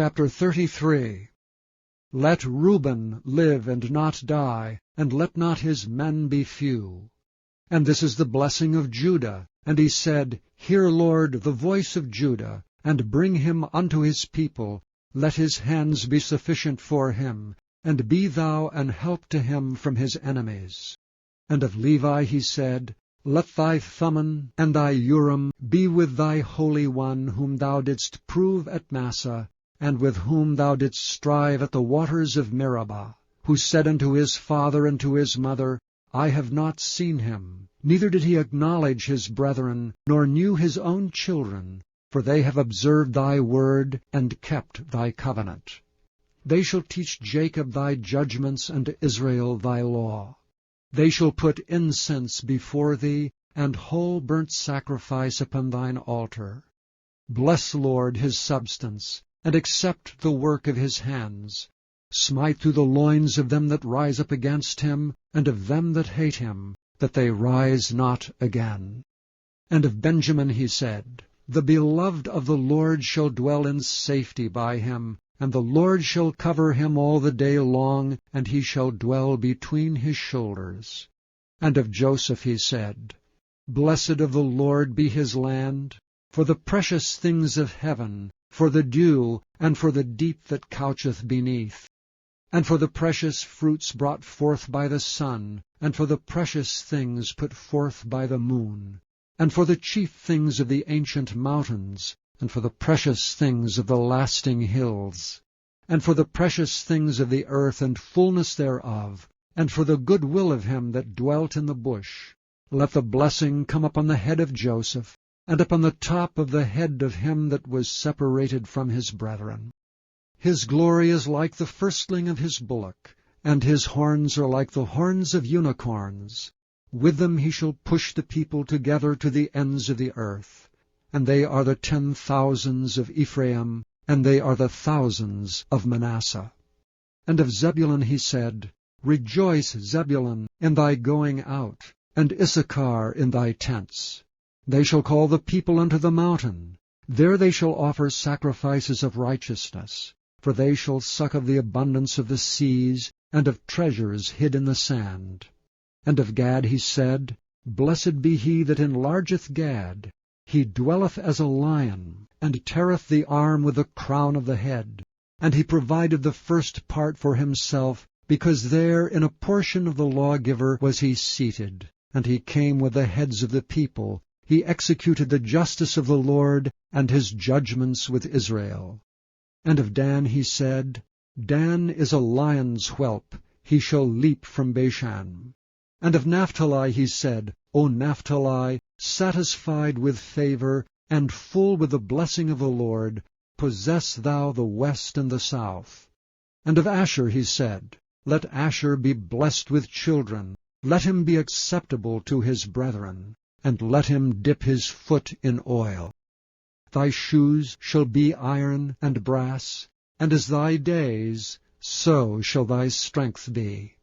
Chapter 33. Let Reuben live and not die, and let not his men be few. And this is the blessing of Judah. And he said, Hear, Lord, the voice of Judah, and bring him unto his people. Let his hands be sufficient for him, and be thou an help to him from his enemies. And of Levi he said, Let thy Thummim and thy Urim be with thy Holy One, whom thou didst prove at Massah, and with whom thou didst strive at the waters of Meribah, who said unto his father and to his mother, I have not seen him, neither did he acknowledge his brethren, nor knew his own children, for they have observed thy word, and kept thy covenant. They shall teach Jacob thy judgments, and Israel thy law. They shall put incense before thee, and whole burnt sacrifice upon thine altar. Bless, Lord, his substance, and accept the work of his hands. Smite through the loins of them that rise up against him, and of them that hate him, that they rise not again. And of Benjamin he said, The beloved of the Lord shall dwell in safety by him, and the Lord shall cover him all the day long, and he shall dwell between his shoulders. And of Joseph he said, Blessed of the Lord be his land, for the precious things of heaven, for the dew, and for the deep that coucheth beneath, and for the precious fruits brought forth by the sun, and for the precious things put forth by the moon, and for the chief things of the ancient mountains, and for the precious things of the lasting hills, and for the precious things of the earth and fullness thereof, and for the good will of him that dwelt in the bush. Let the blessing come upon the head of Joseph, and upon the top of the head of him that was separated from his brethren. His glory is like the firstling of his bullock, and his horns are like the horns of unicorns. With them he shall push the people together to the ends of the earth. And they are the 10,000s of Ephraim, and they are the thousands of Manasseh. And of Zebulun he said, Rejoice, Zebulun, in thy going out, and Issachar in thy tents. They shall call the people unto the mountain. There they shall offer sacrifices of righteousness, for they shall suck of the abundance of the seas, and of treasures hid in the sand. And of Gad he said, Blessed be he that enlargeth Gad. He dwelleth as a lion, and teareth the arm with the crown of the head. And he provided the first part for himself, because there in a portion of the lawgiver was he seated. And he came with the heads of the people. He executed the justice of the Lord, and his judgments with Israel. And of Dan he said, Dan is a lion's whelp, he shall leap from Bashan. And of Naphtali he said, O Naphtali, satisfied with favor, and full with the blessing of the Lord, possess thou the west and the south. And of Asher he said, Let Asher be blessed with children, let him be acceptable to his brethren, and let him dip his foot in oil. Thy shoes shall be iron and brass, and as thy days, so shall thy strength be.